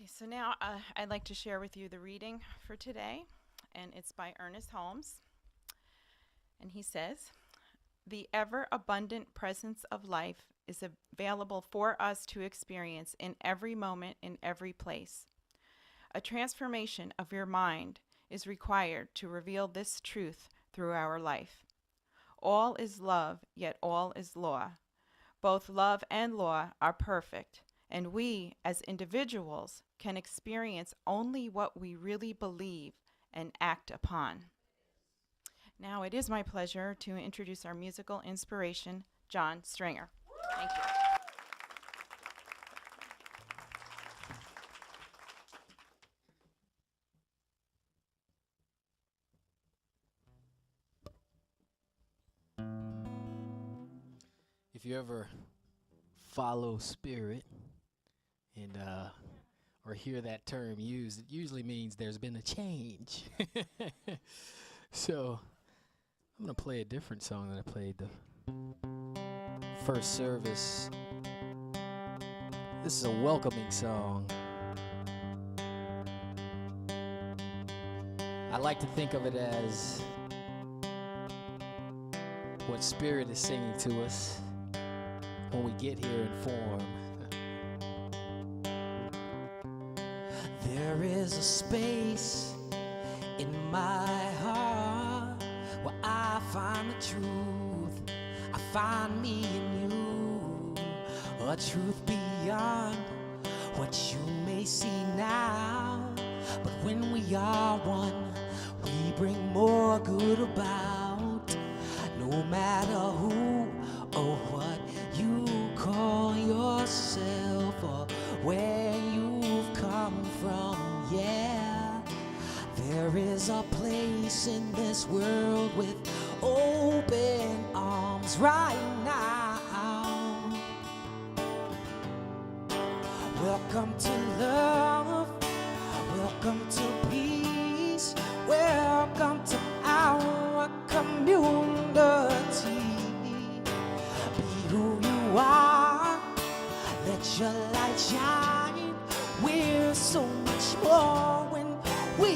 Okay, so now I'd like to share with you the reading for today, and it's by Ernest Holmes. And he says, "The ever-abundant presence of life is available for us to experience in every moment, in every place. A transformation of your mind is required to reveal this truth through our life. All is love, yet all is law. Both love and law are perfect, and we, as individuals, can experience only what we really believe and act upon." Now it is my pleasure to introduce our musical inspiration, John Stringer. Thank you. If you ever follow spirit and or hear that term used, it usually means there's been a change. So I'm gonna play a different song than I played the first service. This is a welcoming song. I like to think of it as what Spirit is singing to us when we get here in form. There is a space in my heart where I find the truth. I find me in you, a truth beyond what you may see now. But when we are one, we bring more good about. No matter who or what you call yourself or where you've come from, yeah, there is a place in this world with open arms right now. Welcome to love, welcome to peace, welcome to our community. Be who you are, let your light shine. We're so much more when we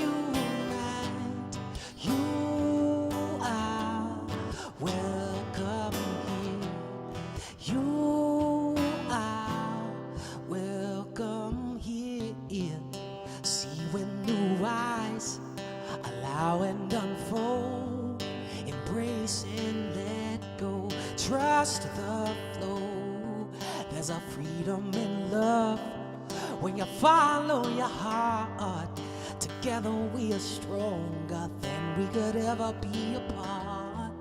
unite. You are welcome here. You are welcome here. See with new eyes, allow and unfold, embrace and let go, trust the flow. There's a freedom in love when you follow your heart. Together we are stronger than we could ever be apart.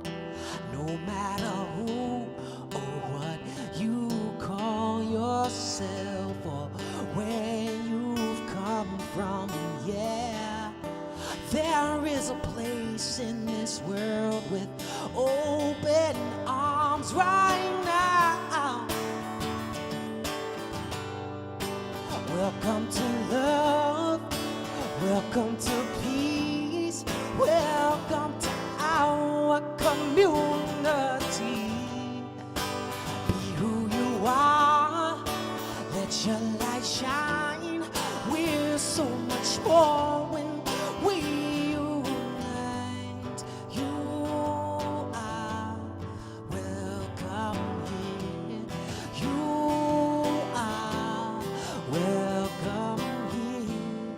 No matter who or what you call yourself or where you've come from, yeah, there is a place in this world with open arms right now. Welcome to love, welcome to peace, welcome to our community. Be who you are, let your light shine. We're so much more when we unite. You are welcome here. You are welcome here.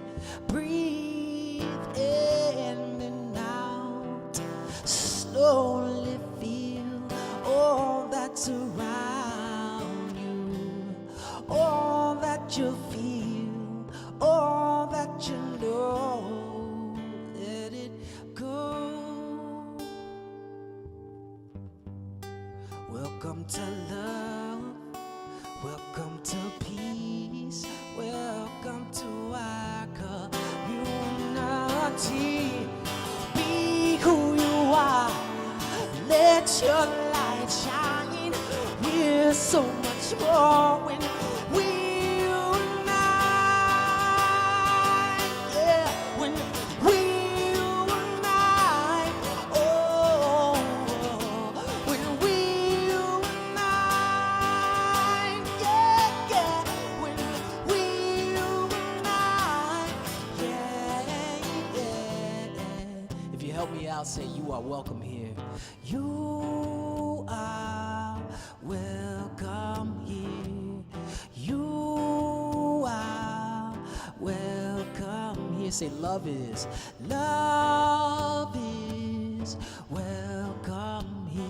Breathe in and out. Slowly feel all that's around you, all that you feel, all that you know. Let it go. Welcome to love, welcome to peace, welcome to our community. Be who you are, let your light shine. We're so much more when we unite. Yeah, when we unite. Oh, when we unite. Yeah, yeah, when we unite. help me out, say you are welcome here. You are welcome here. You are welcome here. Say love is welcome here.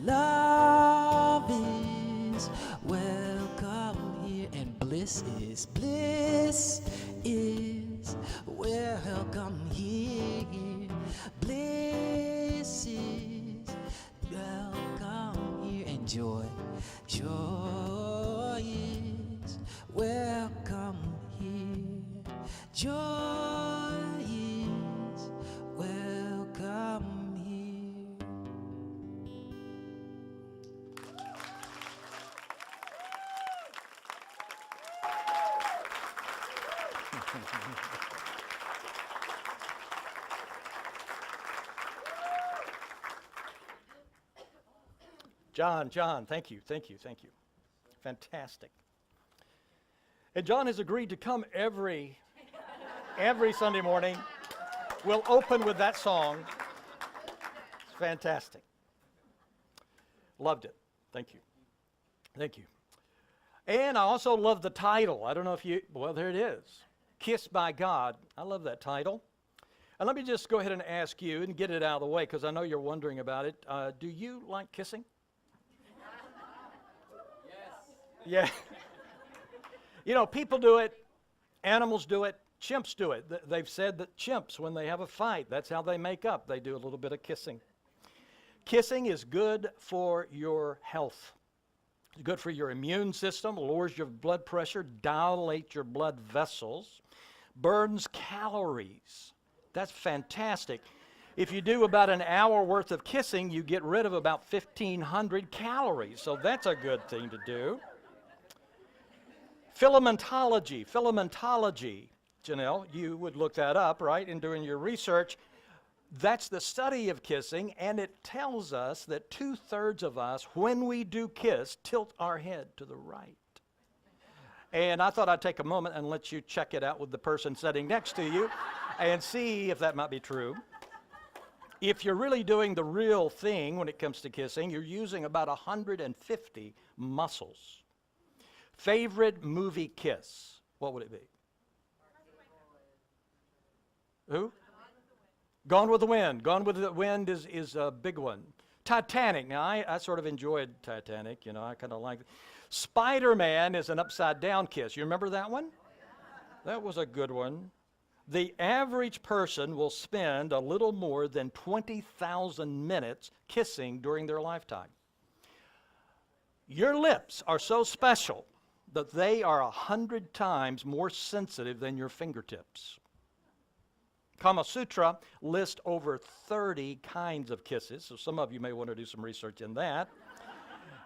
Love is welcome here. And bliss is welcome here. Bliss is welcome here. And joy is welcome here. Joy is welcome here. John, thank you. Fantastic. And John has agreed to come every Sunday morning. We'll open with that song. It's fantastic. Loved it. Thank you. And I also love the title. I don't know if there it is. Kissed by God. I love that title. And let me just go ahead and ask you and get it out of the way, because I know you're wondering about it. Do you like kissing? Yes. Yeah. You know, people do it, animals do it, chimps do it. They've said that chimps, when they have a fight, that's how they make up. They do a little bit of kissing. Kissing is good for your health. It's good for your immune system, lowers your blood pressure, dilates your blood vessels, burns calories. That's fantastic. If you do about an hour worth of kissing, you get rid of about 1,500 calories. So that's a good thing to do. Filamentology, Janelle, you would look that up, right, in doing your research. That's the study of kissing, and it tells us that 2/3 of us, when we do kiss, tilt our head to the right. And I thought I'd take a moment and let you check it out with the person sitting next to you and see if that might be true. If you're really doing the real thing when it comes to kissing, you're using about 150 muscles. Favorite movie kiss, what would it be? Who? Gone with the Wind. Gone with the Wind is a big one. Titanic. Now, I sort of enjoyed Titanic. You know, I kind of like it. Spider-Man is an upside-down kiss. You remember that one? That was a good one. The average person will spend a little more than 20,000 minutes kissing during their lifetime. Your lips are so special that they are 100 times more sensitive than your fingertips. Kama Sutra lists over 30 kinds of kisses, so some of you may want to do some research in that.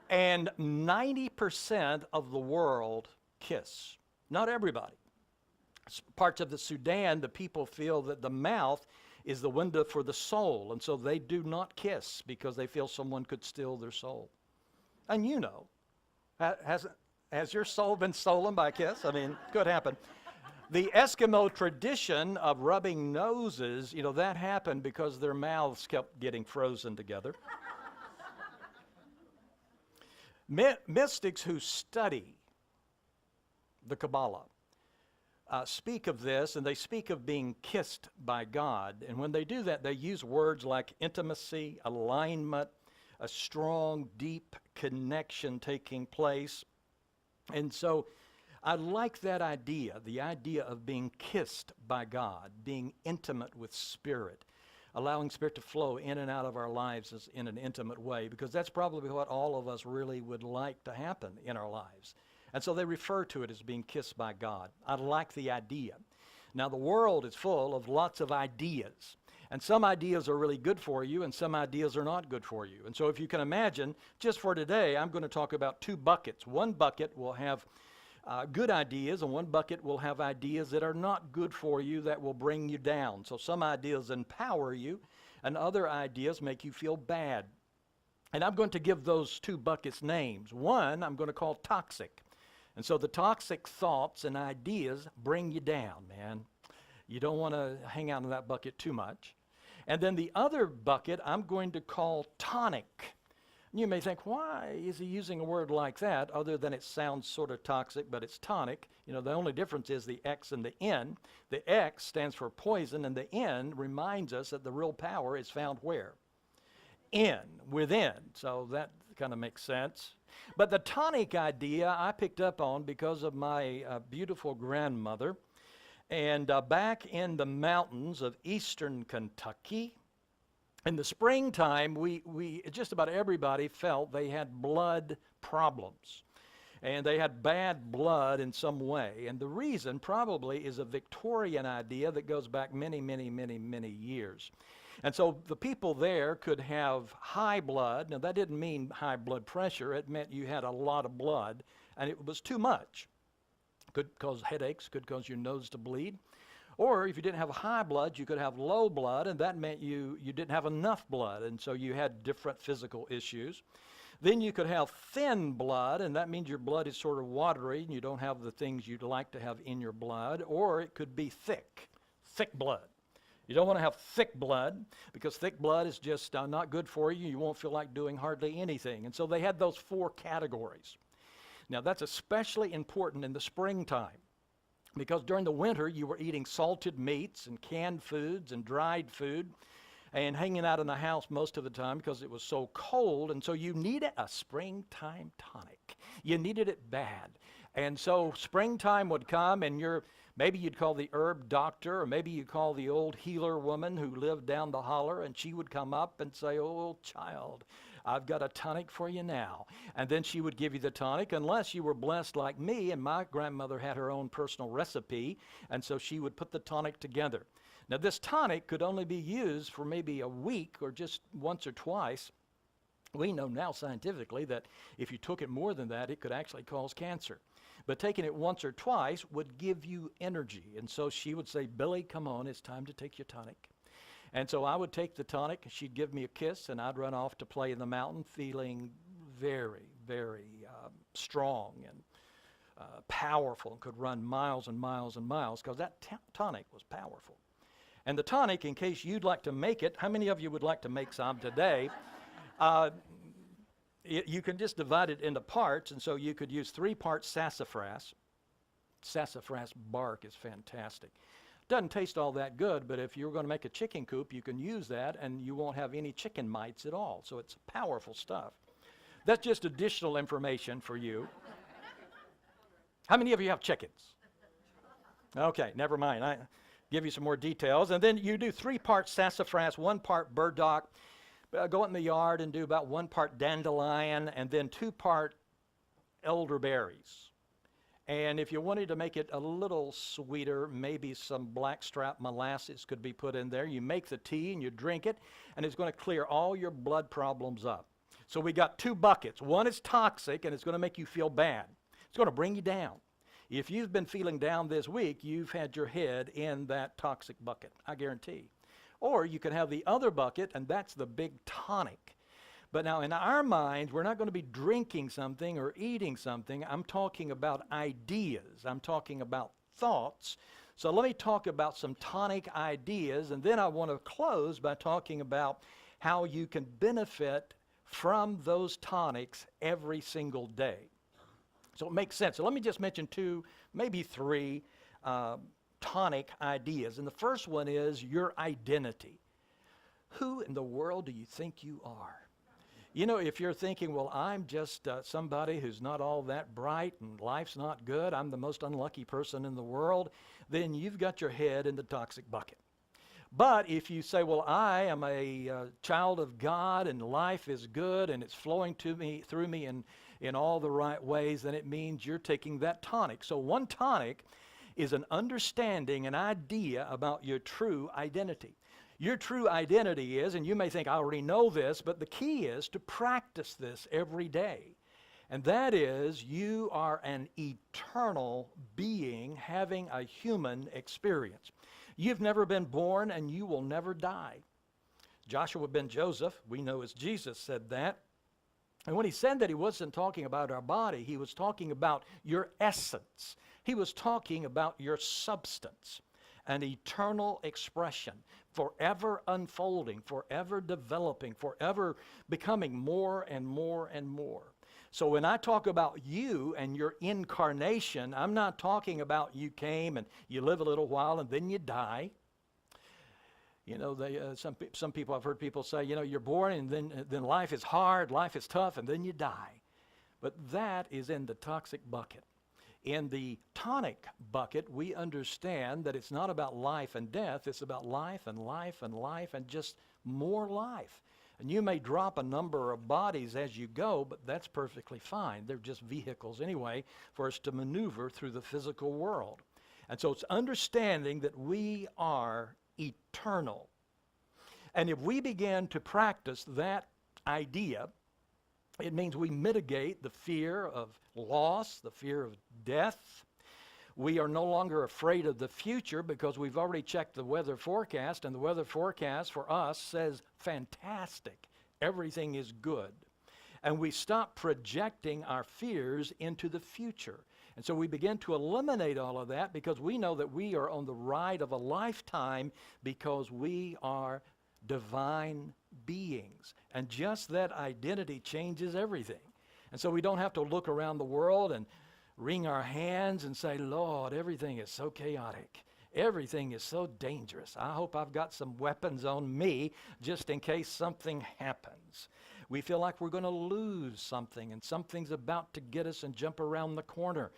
And 90% of the world kiss. Not everybody. Parts of the Sudan, the people feel that the mouth is the window for the soul, and so they do not kiss because they feel someone could steal their soul. And you know, has your soul been stolen by a kiss? I mean, could happen. The Eskimo tradition of rubbing noses, you know, that happened because their mouths kept getting frozen together. Mystics who study the Kabbalah speak of this, and they speak of being kissed by God. And when they do that, they use words like intimacy, alignment, a strong, deep connection taking place. And so I like that idea, the idea of being kissed by God, being intimate with Spirit, allowing Spirit to flow in and out of our lives in an intimate way, because that's probably what all of us really would like to happen in our lives. And so they refer to it as being kissed by God. I like the idea. Now, the world is full of lots of ideas. And some ideas are really good for you, and some ideas are not good for you. And so if you can imagine, just for today, I'm going to talk about two buckets. One bucket will have good ideas, and one bucket will have ideas that are not good for you, that will bring you down. So some ideas empower you, and other ideas make you feel bad. And I'm going to give those two buckets names. One I'm going to call toxic. And so the toxic thoughts and ideas bring you down, man. You don't want to hang out in that bucket too much. And then the other bucket I'm going to call tonic. You may think, why is he using a word like that, other than it sounds sort of toxic, but it's tonic? You know, the only difference is the X and the N. The X stands for poison, and the N reminds us that the real power is found where? Within. So that kind of makes sense. But the tonic idea I picked up on because of my beautiful grandmother. And back in the mountains of eastern Kentucky, in the springtime, we just about everybody felt they had blood problems. And they had bad blood in some way. And the reason probably is a Victorian idea that goes back many, many, many, many years. And so the people there could have high blood. Now, that didn't mean high blood pressure. It meant you had a lot of blood, and it was too much. Could cause headaches, could cause your nose to bleed. Or if you didn't have high blood, you could have low blood, and that meant you didn't have enough blood, and so you had different physical issues. Then you could have thin blood, and that means your blood is sort of watery, and you don't have the things you'd like to have in your blood. Or it could be thick blood. You don't want to have thick blood, because thick blood is just not good for you. You won't feel like doing hardly anything. And so they had those 4 categories. Now, that's especially important in the springtime, because during the winter, you were eating salted meats and canned foods and dried food and hanging out in the house most of the time because it was so cold. And so you needed a springtime tonic. You needed it bad. And so springtime would come, and maybe you'd call the herb doctor, or maybe you'd call the old healer woman who lived down the holler, and she would come up and say, "Oh, child, I've got a tonic for you now." And then she would give you the tonic, unless you were blessed like me, and my grandmother had her own personal recipe, and so she would put the tonic together. Now, this tonic could only be used for maybe a week or just once or twice. We know now scientifically that if you took it more than that, it could actually cause cancer. But taking it once or twice would give you energy. And so she would say, "Billy, come on, it's time to take your tonic." And so I would take the tonic, and she'd give me a kiss, and I'd run off to play in the mountain feeling very, very strong and powerful, and could run miles and miles and miles because that tonic was powerful. And the tonic, in case you'd like to make it, how many of you would like to make some today? You can just divide it into parts, and so you could use 3 parts sassafras. Sassafras bark is fantastic. Doesn't taste all that good, but if you're going to make a chicken coop, you can use that, and you won't have any chicken mites at all. So it's powerful stuff. That's just additional information for you. How many of you have chickens? Okay, never mind. I give you some more details. And then you do 3 parts sassafras, 1 part burdock. Go out in the yard and do about 1 part dandelion, and then 2 part elderberries. And if you wanted to make it a little sweeter, maybe some blackstrap molasses could be put in there. You make the tea and you drink it, and it's going to clear all your blood problems up. So we got 2 buckets. One is toxic, and it's going to make you feel bad. It's going to bring you down. If you've been feeling down this week, you've had your head in that toxic bucket, I guarantee. Or you can have the other bucket, and that's the big tonic. But now in our minds, we're not going to be drinking something or eating something. I'm talking about ideas. I'm talking about thoughts. So let me talk about some tonic ideas, and then I want to close by talking about how you can benefit from those tonics every single day. So it makes sense. So let me just mention 2, maybe 3 tonic ideas. And the first one is your identity. Who in the world do you think you are? You know, if you're thinking, well, I'm just somebody who's not all that bright and life's not good, I'm the most unlucky person in the world, then you've got your head in the toxic bucket. But if you say, well, I am a child of God and life is good and it's flowing through me in all the right ways, then it means you're taking that tonic. So one tonic is an understanding, an idea about your true identity. Your true identity is, and you may think, I already know this, but the key is to practice this every day. And that is, you are an eternal being having a human experience. You've never been born, and you will never die. Joshua ben Joseph, we know as Jesus, said that. And when he said that, he wasn't talking about our body. He was talking about your essence. He was talking about your substance. an eternal expression, forever unfolding, forever developing, forever becoming more and more and more. So when I talk about you and your incarnation, I'm not talking about you came and you live a little while and then you die. You know, some people, I've heard people say, you know, you're born and then life is hard, life is tough, and then you die. But that is in the toxic bucket. In the tonic bucket, we understand that it's not about life and death, it's about life and life and life and just more life. And you may drop a number of bodies as you go, but that's perfectly fine. They're just vehicles anyway for us to maneuver through the physical world. And so it's understanding that we are eternal. And if we begin to practice that idea, it means we mitigate the fear of loss, the fear of death. We are no longer afraid of the future because we've already checked the weather forecast, and the weather forecast for us says fantastic. Everything is good. And we stop projecting our fears into the future. And so we begin to eliminate all of that because we know that we are on the ride of a lifetime because we are divine beings. And just that identity changes everything. And so we don't have to look around the world and wring our hands and say, Lord, everything is so chaotic. Everything is so dangerous. I hope I've got some weapons on me just in case something happens. We feel like we're going to lose something and something's about to get us and jump around the corner.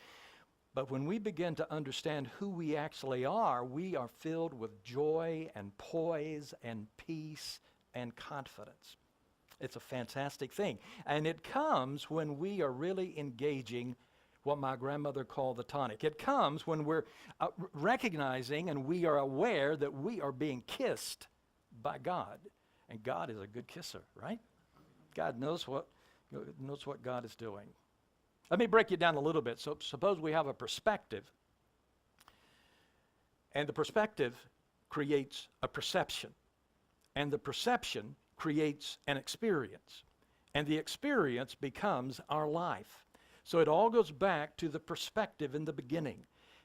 But when we begin to understand who we actually are, we are filled with joy and poise and peace and confidence. It's a fantastic thing. And it comes when we are really engaging what my grandmother called the tonic. It comes when we're recognizing and we are aware that we are being kissed by God. And God is a good kisser, right? God knows what God is doing. Let me break it down a little bit. So suppose we have a perspective, and the perspective creates a perception, and the perception creates an experience, and the experience becomes our life. So it all goes back to the perspective in the beginning.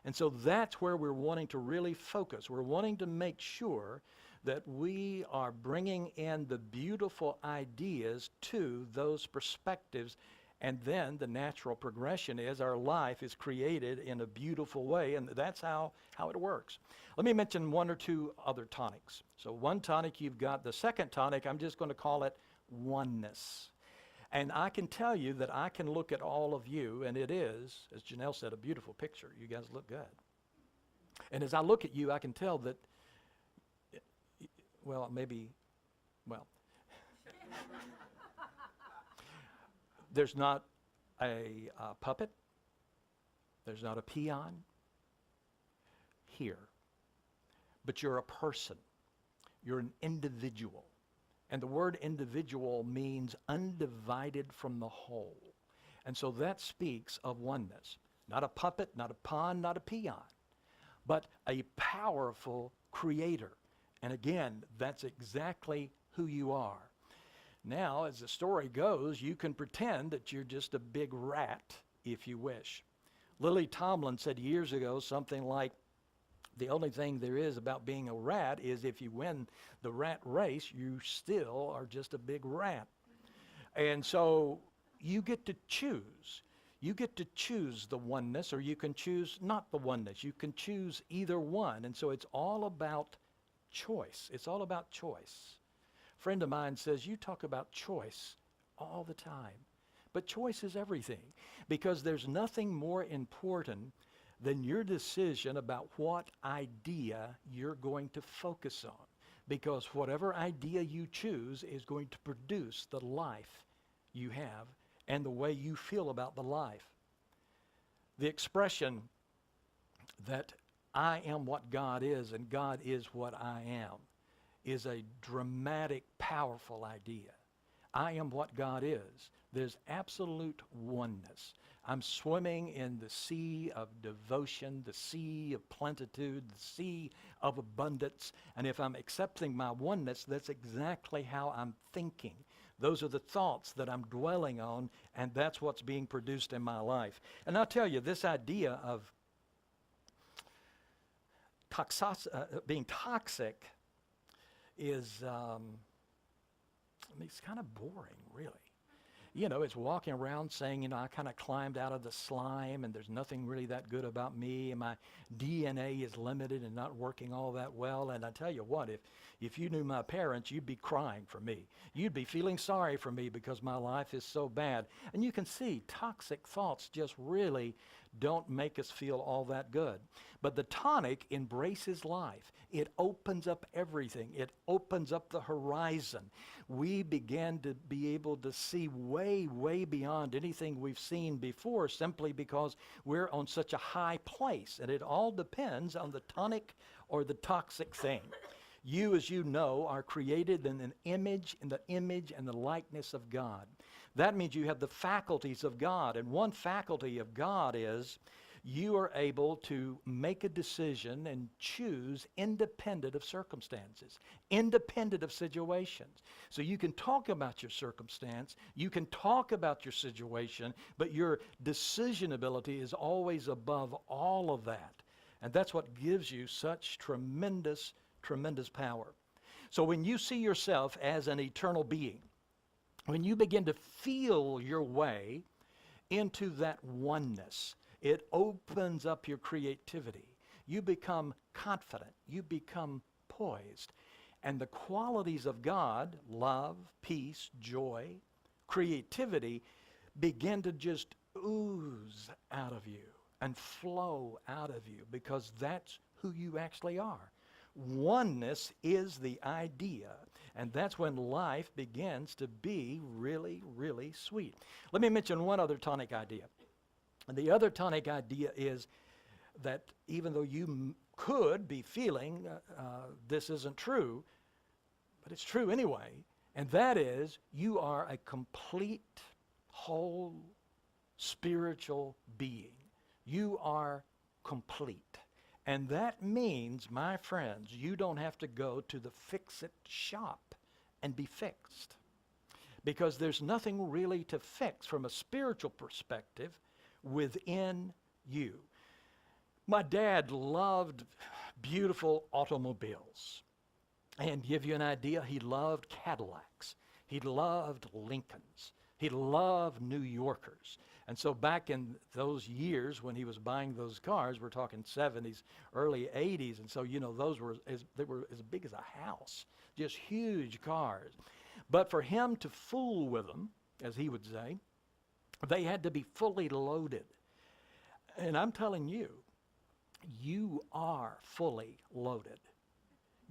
And so that's where we're wanting to really focus. We're wanting to make sure that we are bringing in the beautiful ideas to those perspectives. And then the natural progression is our life is created in a beautiful way, and that's how it works. Let me mention one or two other tonics. So one tonic you've got. The second tonic, I'm just going to call it oneness. And I can tell you that I can look at all of you, and it is, as Janelle said, a beautiful picture. You guys look good. And as I look at you, I can tell that, there's not a puppet. There's not a peon here. But you're a person. You're an individual. And the word individual means undivided from the whole. And so that speaks of oneness. Not a puppet, not a pawn, not a peon, but a powerful creator. And again, that's exactly who you are. Now, as the story goes, you can pretend that you're just a big rat, if you wish. Lily Tomlin said years ago something like, the only thing there is about being a rat is if you win the rat race, you still are just a big rat. And so you get to choose. You get to choose the oneness, or you can choose not the oneness. You can choose either one. And so it's all about choice. It's all about choice. A friend of mine says, you talk about choice all the time. But choice is everything, because there's nothing more important than your decision about what idea you're going to focus on. Because whatever idea you choose is going to produce the life you have and the way you feel about the life. The expression that I am what God is and God is what I am is a dramatic, powerful idea. I am what God is. There's absolute oneness. I'm swimming in the sea of devotion, the sea of plenitude, the sea of abundance. And if I'm accepting my oneness, that's exactly how I'm thinking. Those are the thoughts that I'm dwelling on, and that's what's being produced in my life. And I'll tell you, this idea of being toxic is, it's kind of boring, really. You know, it's walking around saying, you know, I kind of climbed out of the slime and there's nothing really that good about me and my DNA is limited and not working all that well. And I tell you what, if you knew my parents, you'd be crying for me. You'd be feeling sorry for me because my life is so bad. And you can see toxic thoughts just really don't make us feel all that good. But the tonic embraces life. It opens up everything. It opens up the horizon. We begin to be able to see way, way beyond anything we've seen before simply because we're on such a high place. And it all depends on the tonic or the toxic thing. You, as you know, are created in the image and the likeness of God. That means you have the faculties of God. And one faculty of God is you are able to make a decision and choose independent of circumstances, independent of situations. So you can talk about your circumstance, you can talk about your situation, but your decision ability is always above all of that. And that's what gives you such tremendous, tremendous power. So when you see yourself as an eternal being, when you begin to feel your way into that oneness, it opens up your creativity. You become confident. You become poised. And the qualities of God, love, peace, joy, creativity, begin to just ooze out of you and flow out of you because that's who you actually are. Oneness is the idea, and that's when life begins to be really, really sweet. Let me mention one other tonic idea. And the other tonic idea is that even though you could be feeling this isn't true, but it's true anyway, and that is you are a complete, whole, spiritual being. You are complete. And that means, my friends, you don't have to go to the fix-it shop and be fixed. Because there's nothing really to fix from a spiritual perspective within you. My dad loved beautiful automobiles. And to give you an idea, he loved Cadillacs. He loved Lincolns. He loved New Yorkers. And so back in those years when he was buying those cars, we're talking 70s, early 80s, and so, you know, they were as big as a house, just huge cars. But for him to fool with them, as he would say, they had to be fully loaded. And I'm telling you, you are fully loaded.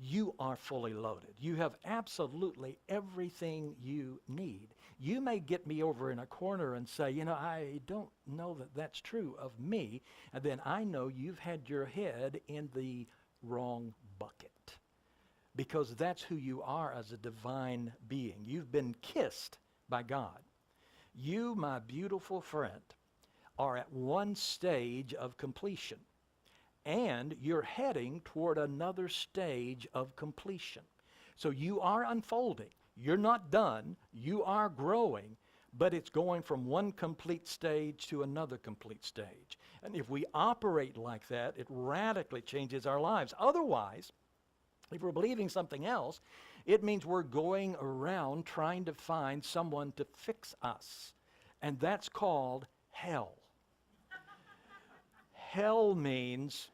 You are fully loaded. You have absolutely everything you need. You may get me over in a corner and say, you know, I don't know that that's true of me. And then I know you've had your head in the wrong bucket. Because that's who you are as a divine being. You've been kissed by God. You, my beautiful friend, are at one stage of completion. And you're heading toward another stage of completion. So you are unfolding. You're not done. You are growing, but it's going from one complete stage to another complete stage. And if we operate like that, it radically changes our lives. Otherwise, if we're believing something else, it means we're going around trying to find someone to fix us. And that's called hell. Hell means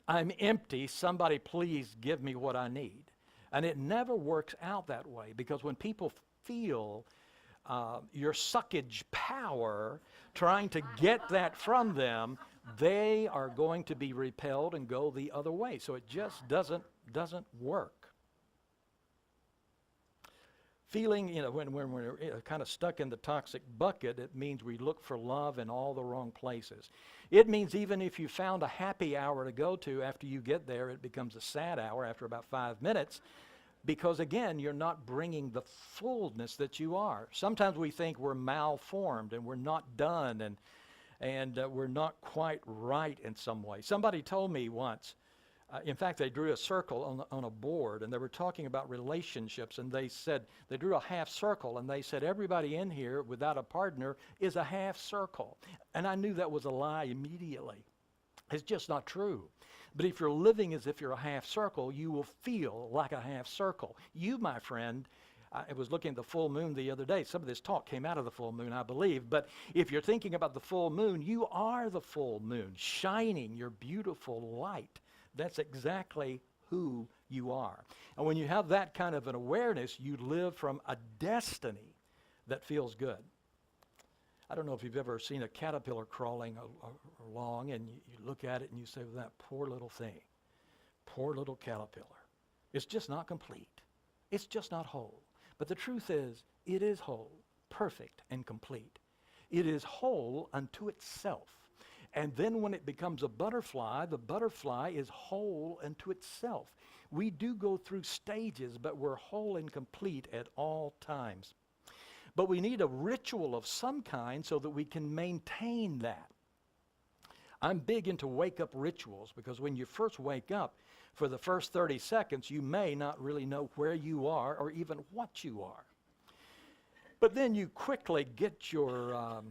I'm empty, somebody please give me what I need. And it never works out that way because when people feel your suckage power trying to get that from them, they are going to be repelled and go the other way. So it just doesn't work. Feeling, you know, when we're kind of stuck in the toxic bucket, it means we look for love in all the wrong places. It means even if you found a happy hour to go to, after you get there, it becomes a sad hour after about 5 minutes, because again, you're not bringing the fullness that you are. Sometimes we think we're malformed and we're not done and we're not quite right in some way. Somebody told me once, in fact, they drew a circle on a board, and they were talking about relationships, and they said, they drew a half circle, and they said, everybody in here without a partner is a half circle. And I knew that was a lie immediately. It's just not true. But if you're living as if you're a half circle, you will feel like a half circle. You, my friend, I was looking at the full moon the other day. Some of this talk came out of the full moon, I believe. But if you're thinking about the full moon, you are the full moon, shining your beautiful light. That's exactly who you are. And when you have that kind of an awareness, you live from a destiny that feels good. I don't know if you've ever seen a caterpillar crawling along and you look at it and you say, well, that poor little thing, poor little caterpillar. It's just not complete. It's just not whole. But the truth is, it is whole, perfect, and complete. It is whole unto itself. And then when it becomes a butterfly, the butterfly is whole unto itself. We do go through stages, but we're whole and complete at all times. But we need a ritual of some kind so that we can maintain that. I'm big into wake-up rituals because when you first wake up, for the first 30 seconds, you may not really know where you are or even what you are. But then you quickly get your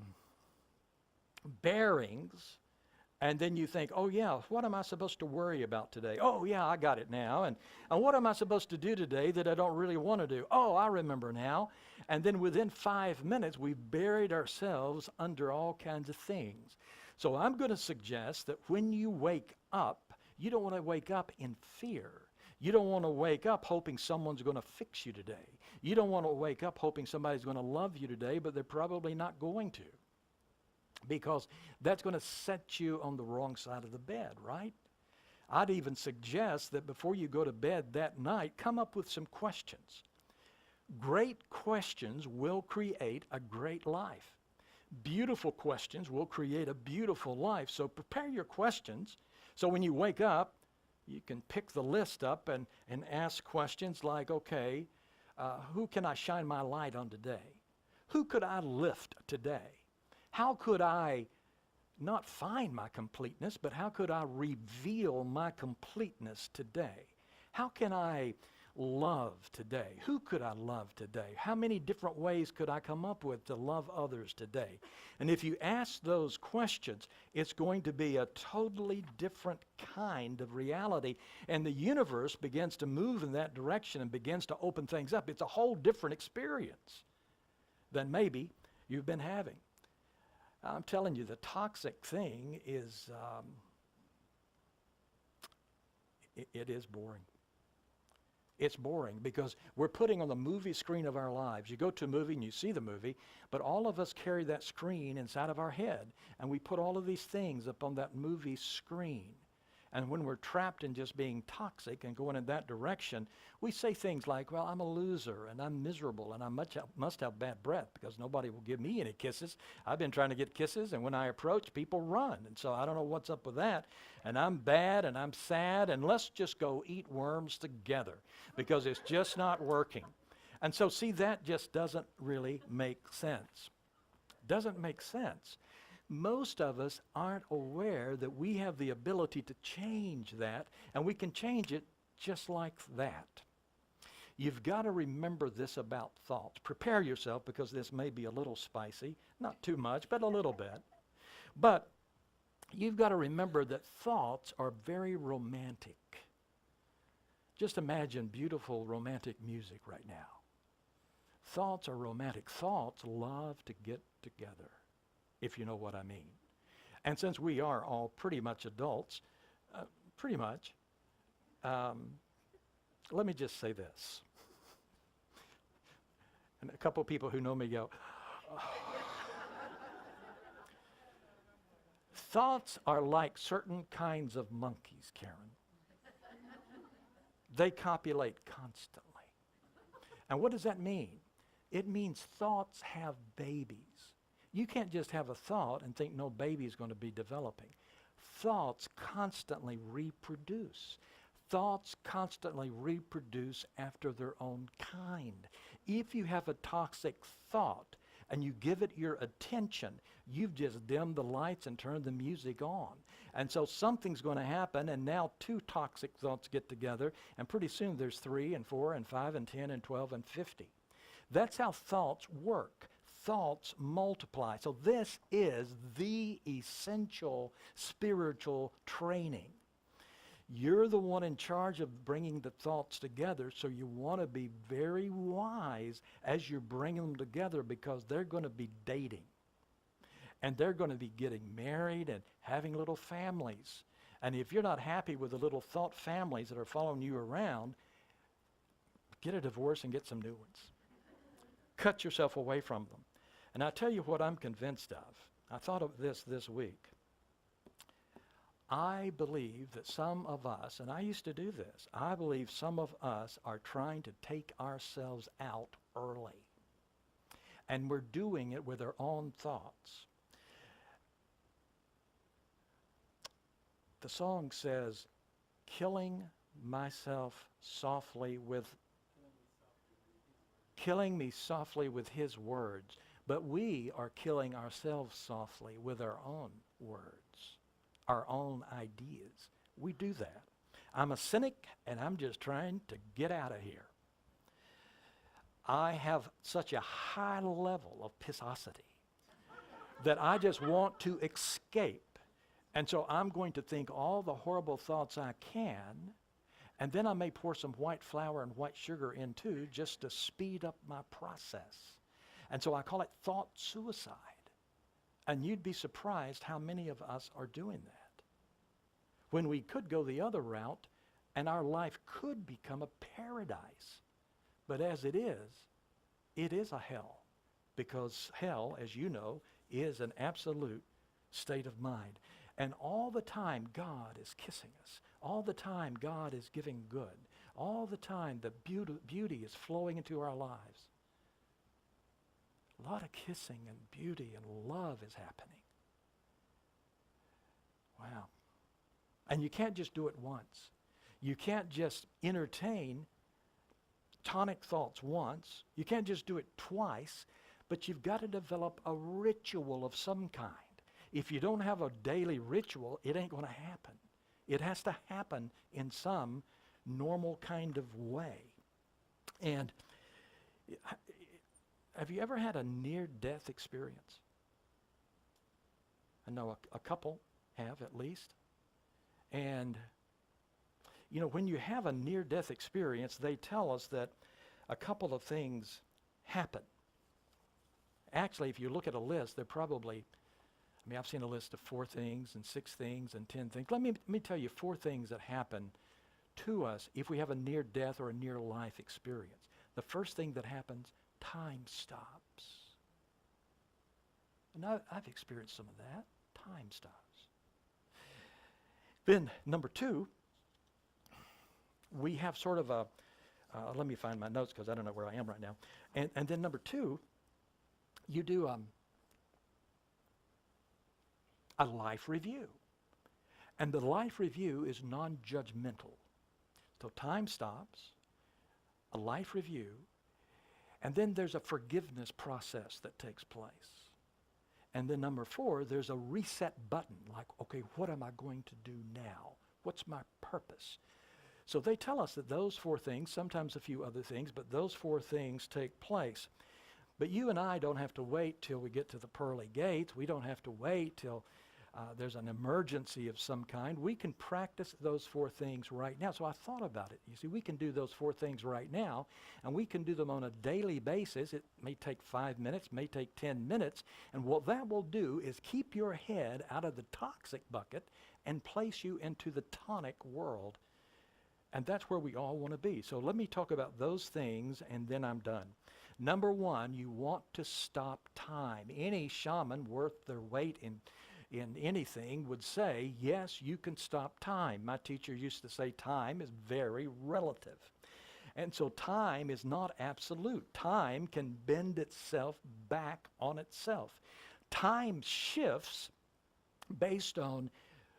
bearings, and then you think, oh yeah, what am I supposed to worry about today? Oh yeah, I got it now. And what am I supposed to do today that I don't really want to do? Oh, I remember now. And then within 5 minutes, we've buried ourselves under all kinds of things. So I'm going to suggest that when you wake up, you don't want to wake up in fear. You don't want to wake up hoping someone's going to fix you today. You don't want to wake up hoping somebody's going to love you today, but they're probably not going to. Because that's going to set you on the wrong side of the bed, right? I'd even suggest that before you go to bed that night, come up with some questions. Great questions will create a great life. Beautiful questions will create a beautiful life. So prepare your questions so when you wake up, you can pick the list up and ask questions like, okay, who can I shine my light on today? Who could I lift today? How could I not find my completeness, but how could I reveal my completeness today? How can I love today? Who could I love today? How many different ways could I come up with to love others today? And if you ask those questions, it's going to be a totally different kind of reality. And the universe begins to move in that direction and begins to open things up. It's a whole different experience than maybe you've been having. I'm telling you, the toxic thing is, it is boring. It's boring because we're putting on the movie screen of our lives. You go to a movie and you see the movie, but all of us carry that screen inside of our head, and we put all of these things up on that movie screen. And when we're trapped in just being toxic and going in that direction, we say things like, well, I'm a loser, and I'm miserable, and I must have bad breath because nobody will give me any kisses. I've been trying to get kisses, and when I approach, people run. And so I don't know what's up with that. And I'm bad, and I'm sad, and let's just go eat worms together because it's just not working. And so, see, that just doesn't really make sense. Doesn't make sense. Most of us aren't aware that we have the ability to change that, and we can change it just like that. You've got to remember this about thoughts. Prepare yourself because this may be a little spicy, not too much, but a little bit. But you've got to remember that thoughts are very romantic. Just imagine beautiful romantic music right now. Thoughts are romantic. Thoughts love to get together, if you know what I mean. And since we are all pretty much adults, let me just say this. And a couple people who know me go, oh. Thoughts are like certain kinds of monkeys, Karen. They copulate constantly. And what does that mean? It means thoughts have babies. You can't just have a thought and think no baby is going to be developing. Thoughts constantly reproduce. Thoughts constantly reproduce after their own kind. If you have a toxic thought and you give it your attention, you've just dimmed the lights and turned the music on. And so something's going to happen, and now two toxic thoughts get together, and pretty soon there's 3 and 4 and 5 and 10 and 12 and 50. That's how thoughts work. thoughts multiply. So this is the essential spiritual training. You're the one in charge of bringing the thoughts together, so you want to be very wise as you're bringing them together, because they're going to be dating. And they're going to be getting married and having little families. And if you're not happy with the little thought families that are following you around, get a divorce and get some new ones. Cut yourself away from them. And I tell you what I'm convinced of. I thought of this week. I believe that some of us, and I used to do this, I believe some of us are trying to take ourselves out early. And we're doing it with our own thoughts. The song says, killing me softly with his words. But we are killing ourselves softly with our own words, our own ideas. We do that. I'm a cynic, and I'm just trying to get out of here. I have such a high level of pissosity that I just want to escape. And so I'm going to think all the horrible thoughts I can, and then I may pour some white flour and white sugar in too, just to speed up my process. And so I call it thought suicide. And you'd be surprised how many of us are doing that, when we could go the other route and our life could become a paradise. But as it is a hell, because hell, as you know, is an absolute state of mind. And all the time God is kissing us. All the time God is giving good. All the time the beauty is flowing into our lives. A lot of kissing and beauty and love is happening. Wow. And you can't just do it once. You can't just entertain tonic thoughts once. You can't just do it twice, but you've got to develop a ritual of some kind. If you don't have a daily ritual, it ain't going to happen. It has to happen in some normal kind of way. And have you ever had a near-death experience? I know a couple have, at least. And, you know, when you have a near-death experience, they tell us that a couple of things happen. Actually, if you look at a list, they're probably, I've seen a list of 4 things and 6 things and 10 things. Let me tell you 4 things that happen to us if we have a near-death or a near-life experience. The first thing that happens, time stops. And I've experienced some of that. Time stops. Then, number 2, we have sort of a, let me find my notes because I don't know where I am right now. And then number 2, you do a life review. And the life review is non-judgmental. So time stops, a life review, and then there's a forgiveness process that takes place. And then number 4, there's a reset button, like, okay, what am I going to do now? What's my purpose? So they tell us that those 4 things, sometimes a few other things, but those 4 things take place. But you and I don't have to wait till we get to the pearly gates. We don't have to wait till there's an emergency of some kind. We can practice those 4 things right now. So I thought about it. You see, we can do those 4 things right now, and we can do them on a daily basis. It may take 5 minutes, may take 10 minutes, and what that will do is keep your head out of the toxic bucket and place you into the tonic world. And that's where we all want to be. So let me talk about those things, and then I'm done. Number 1, you want to stop time. Any shaman worth their weight in anything would say, yes, you can stop time. My teacher used to say time is very relative. And so time is not absolute. Time can bend itself back on itself. Time shifts based on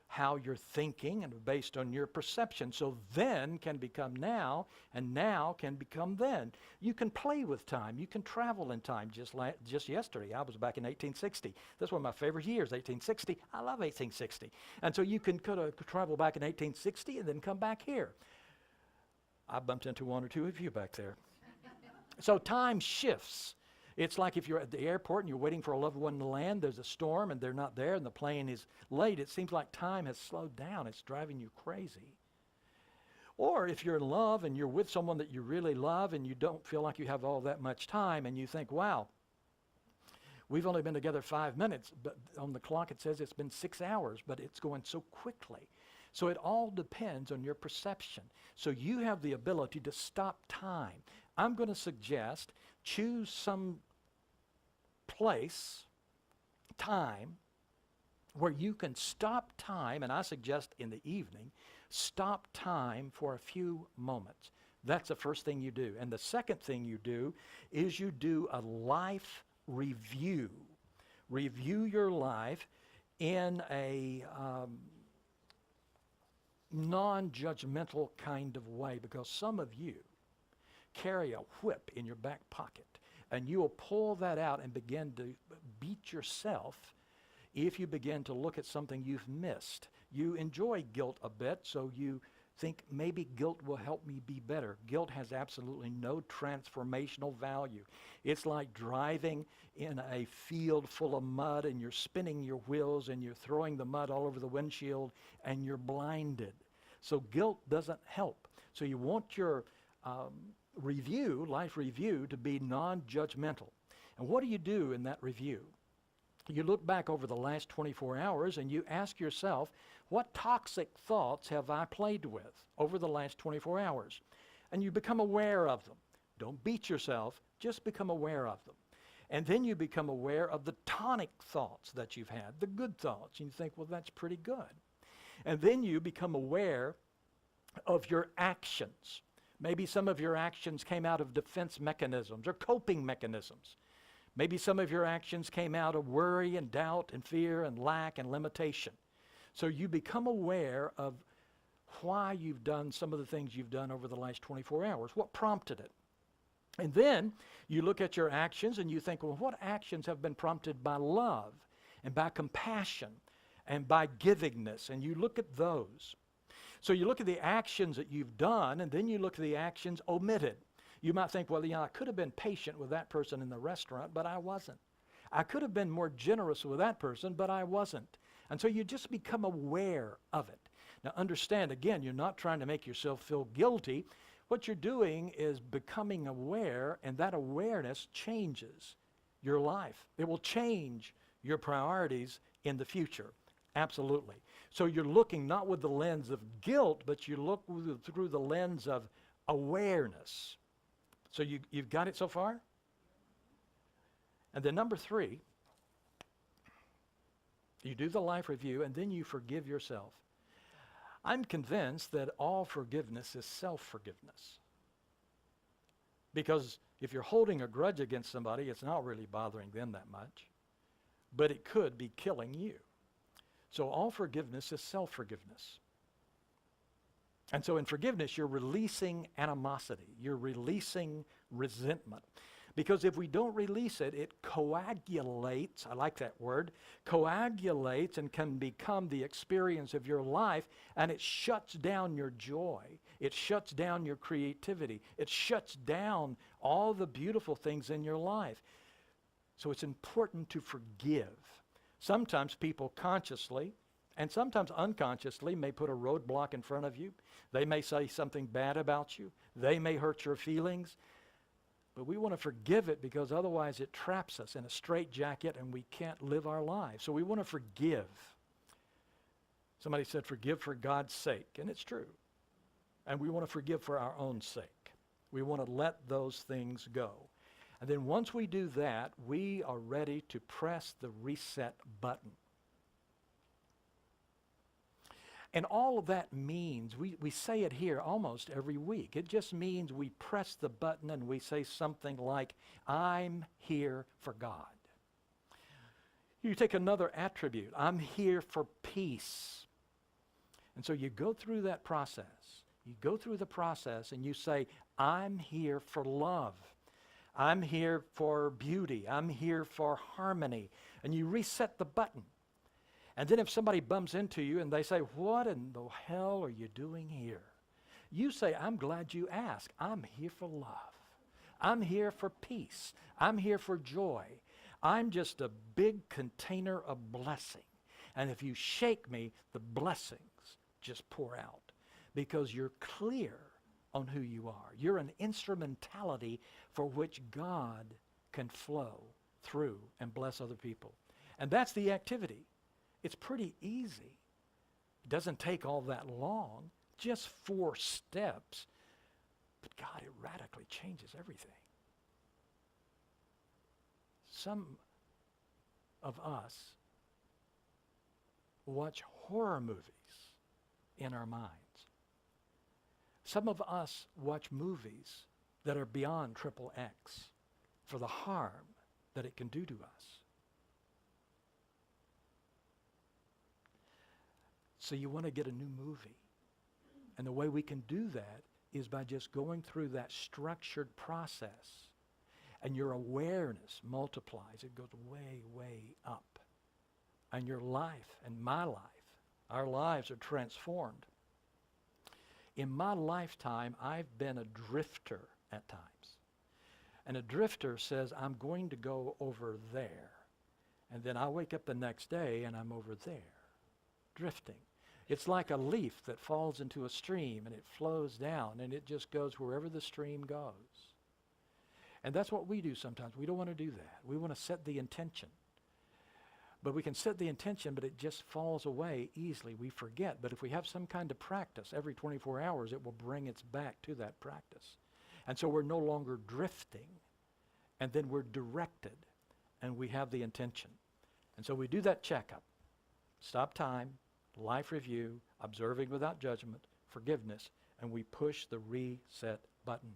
how you're thinking and based on your perception. So then can become now, and now can become then. You can play with time. You can travel in time. Just yesterday, I was back in 1860. That's one of my favorite years, 1860. I love 1860. And so you can travel back in 1860 and then come back here. I bumped into 1 or 2 of you back there. So time shifts. It's like if you're at the airport and you're waiting for a loved one to land, there's a storm and they're not there and the plane is late. It seems like time has slowed down. It's driving you crazy. Or if you're in love and you're with someone that you really love and you don't feel like you have all that much time and you think, wow, we've only been together 5 minutes, but on the clock it says it's been 6 hours, but it's going so quickly. So it all depends on your perception. So you have the ability to stop time. I'm going to suggest choose some place, time, where you can stop time, and I suggest in the evening, stop time for a few moments. That's the first thing you do. And the second thing you do is you do a life review. Review your life in a non-judgmental kind of way, because some of you carry a whip in your back pocket, and you will pull that out and begin to beat yourself if you begin to look at something you've missed. You enjoy guilt a bit, so you think maybe guilt will help me be better. Guilt has absolutely no transformational value. It's like driving in a field full of mud and you're spinning your wheels and you're throwing the mud all over the windshield and you're blinded. So guilt doesn't help. So you want your review, life review, to be non-judgmental. And what do you do in that review? You look back over the last 24 hours and you ask yourself, what toxic thoughts have I played with over the last 24 hours? And you become aware of them. Don't beat yourself, just become aware of them. And then you become aware of the tonic thoughts that you've had, the good thoughts. And you think, well, that's pretty good. And then you become aware of your actions. Maybe some of your actions came out of defense mechanisms or coping mechanisms. Maybe some of your actions came out of worry and doubt and fear and lack and limitation. So you become aware of why you've done some of the things you've done over the last 24 hours. What prompted it? And then you look at your actions and you think, well, what actions have been prompted by love and by compassion and by givingness? And you look at those. So you look at the actions that you've done, and then you look at the actions omitted. You might think, well, I could have been patient with that person in the restaurant, but I wasn't. I could have been more generous with that person, but I wasn't. And so you just become aware of it. Now understand, again, you're not trying to make yourself feel guilty. What you're doing is becoming aware, and that awareness changes your life. It will change your priorities in the future. Absolutely. So you're looking not with the lens of guilt, but you look through the lens of awareness. So you've got it so far? And then number 3, you do the life review and then you forgive yourself. I'm convinced that all forgiveness is self-forgiveness. Because if you're holding a grudge against somebody, it's not really bothering them that much, but it could be killing you. So all forgiveness is self-forgiveness. And so in forgiveness, you're releasing animosity. You're releasing resentment. Because if we don't release it, it coagulates, I like that word, coagulates and can become the experience of your life, and it shuts down your joy. It shuts down your creativity. It shuts down all the beautiful things in your life. So it's important to forgive. Sometimes people consciously and sometimes unconsciously may put a roadblock in front of you. They may say something bad about you. They may hurt your feelings. But we want to forgive it because otherwise it traps us in a straitjacket and we can't live our lives. So we want to forgive. Somebody said, forgive for God's sake. And it's true. And we want to forgive for our own sake. We want to let those things go. And then once we do that, we are ready to press the reset button. And all of that means, we say it here almost every week. It just means we press the button and we say something like, I'm here for God. You take another attribute, I'm here for peace. And so you go through that process. You go through the process and you say, I'm here for love. I'm here for beauty. I'm here for harmony. And you reset the button. And then if somebody bumps into you and they say, what in the hell are you doing here? You say, I'm glad you asked. I'm here for love. I'm here for peace. I'm here for joy. I'm just a big container of blessing. And if you shake me, the blessings just pour out because you're clear on who you are. You're an instrumentality for which God can flow through and bless other people. And that's the activity. It's pretty easy. It doesn't take all that long, just 4 steps. But God, it radically changes everything. Some of us watch horror movies in our minds. Some of us watch movies that are beyond triple X for the harm that it can do to us. So you want to get a new movie. And the way we can do that is by just going through that structured process. And your awareness multiplies. It goes way, way up. And your life and my life, our lives are transformed. In my lifetime, I've been a drifter at times. And a drifter says, I'm going to go over there. And then I wake up the next day and I'm over there, drifting. It's like a leaf that falls into a stream and it flows down and it just goes wherever the stream goes. And that's what we do sometimes. We don't want to do that. We want to set the intention. But we can set the intention, but it just falls away easily. We forget. But if we have some kind of practice, every 24 hours, it will bring us back to that practice. And so we're no longer drifting. And then we're directed. And we have the intention. And so we do that checkup. Stop time, life review, observing without judgment, forgiveness, and we push the reset button.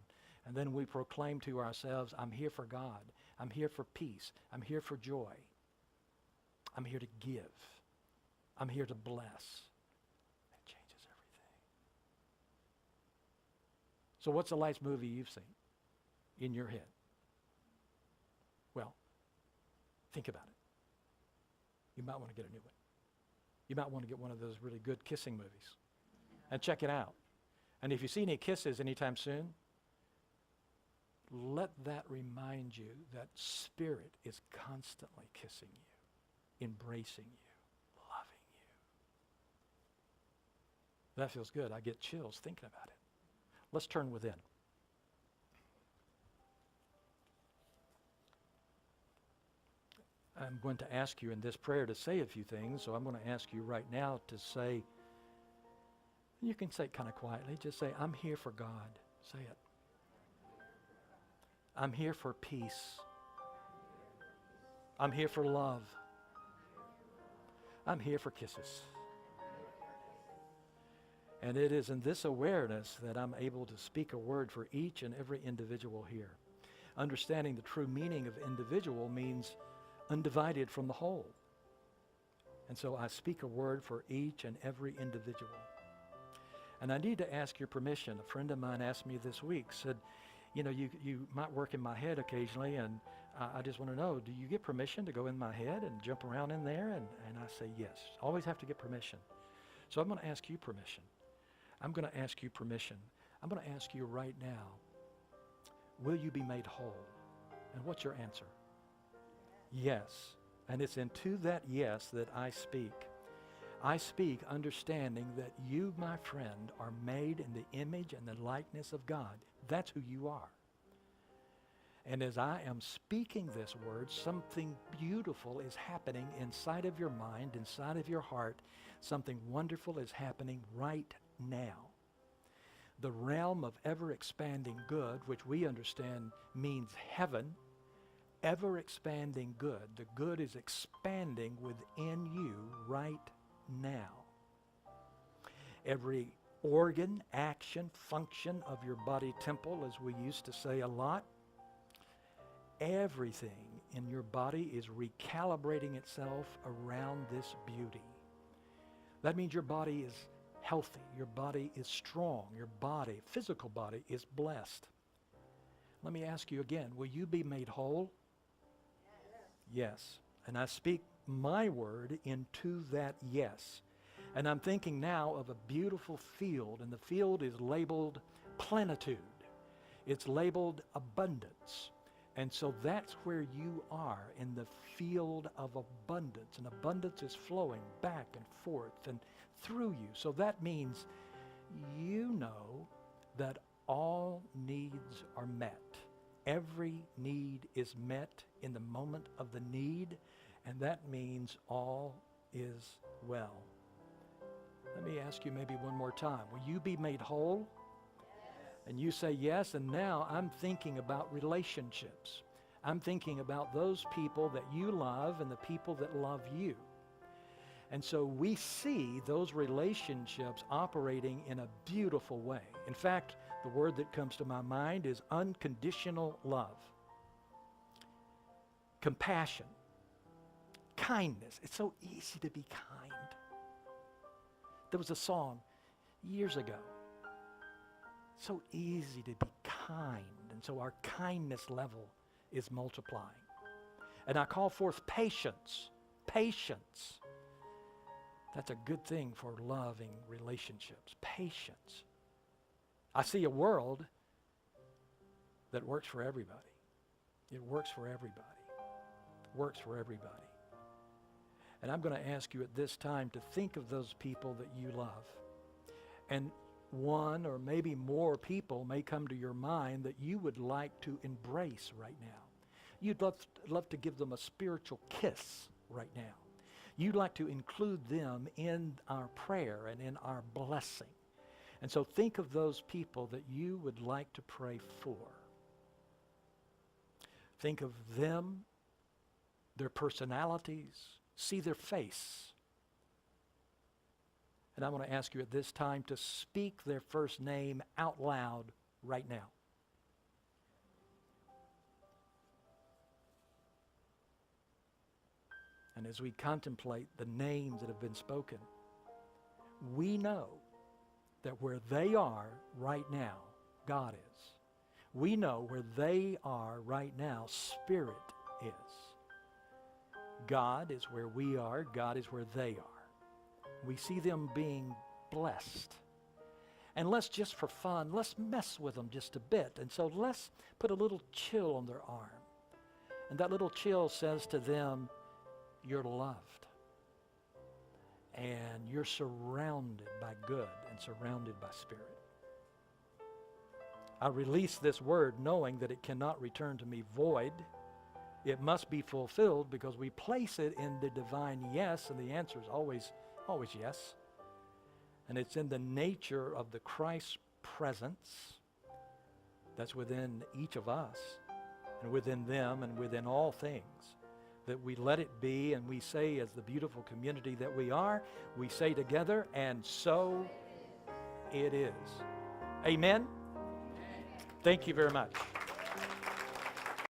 And then we proclaim to ourselves, I'm here for God. I'm here for peace. I'm here for joy. I'm here to give. I'm here to bless. It changes everything. So what's the last movie you've seen in your head? Well, think about it. You might want to get a new one. You might want to get one of those really good kissing movies and check it out. And if you see any kisses anytime soon, let that remind you that Spirit is constantly kissing you, embracing you, loving you. That feels good. I get chills thinking about it. Let's turn within. I'm going to ask you in this prayer to say a few things, so I'm going to ask you right now to say, you can say it kind of quietly, just say, I'm here for God. Say it. I'm here for peace. I'm here for love. I'm here for kisses. And it is in this awareness that I'm able to speak a word for each and every individual here. Understanding the true meaning of individual means undivided from the whole. And so I speak a word for each and every individual. And I need to ask your permission. A friend of mine asked me this week, said, you know, you might work in my head occasionally, and I just want to know, do you get permission to go in my head and jump around in there? And I say yes. Always have to get permission. So I'm going to ask you permission. I'm going to ask you permission. I'm going to ask you right now, will you be made whole? And what's your answer? Yes. And it's into that yes that I speak. I speak understanding that you, my friend, are made in the image and the likeness of God. That's who you are. And as I am speaking this word, something beautiful is happening inside of your mind, inside of your heart. Something wonderful is happening right now. The realm of ever-expanding good, which we understand means heaven, ever-expanding good. The good is expanding within you right now. Every organ, action, function of your body temple, as we used to say a lot, everything in your body is recalibrating itself around this beauty. That means your body is healthy, your body is strong, your body, physical body, is blessed. Let me ask you again, will you be made whole? Yes. And I speak my word into that yes. And I'm thinking now of a beautiful field, and the field is labeled plenitude. It's labeled abundance. And so that's where you are, in the field of abundance. And abundance is flowing back and forth and through you. So that means you know that all needs are met. Every need is met in the moment of the need, and that means all is well. Let me ask you maybe one more time. Will you be made whole? And you say yes, and now I'm thinking about relationships. I'm thinking about those people that you love and the people that love you. And so we see those relationships operating in a beautiful way. In fact, the word that comes to my mind is unconditional love, compassion, kindness. It's so easy to be kind. There was a song years ago. So easy to be kind, and so our kindness level is multiplying. And I call forth patience. Patience. That's a good thing for loving relationships. Patience. I see a world that works for everybody. It works for everybody. It works for everybody. And I'm going to ask you at this time to think of those people that you love. And one or maybe more people may come to your mind that you would like to embrace right now. You'd love to give them a spiritual kiss right now. You'd like to include them in our prayer and in our blessing. And so think of those people that you would like to pray for. Think of them, their personalities, see their face. And I want to ask you at this time to speak their first name out loud right now. And as we contemplate the names that have been spoken, we know that where they are right now, God is. We know where they are right now, Spirit is. God is where we are. God is where they are. We see them being blessed. And let's just for fun, let's mess with them just a bit. And so let's put a little chill on their arm. And that little chill says to them, you're loved. And you're surrounded by good and surrounded by Spirit. I release this word knowing that it cannot return to me void. It must be fulfilled because we place it in the divine yes, and the answer is always yes. And it's in the nature of the Christ presence that's within each of us and within them and within all things, that we let it be, and we say, as the beautiful community that we are, we say together, and so it is. Amen? Thank you very much.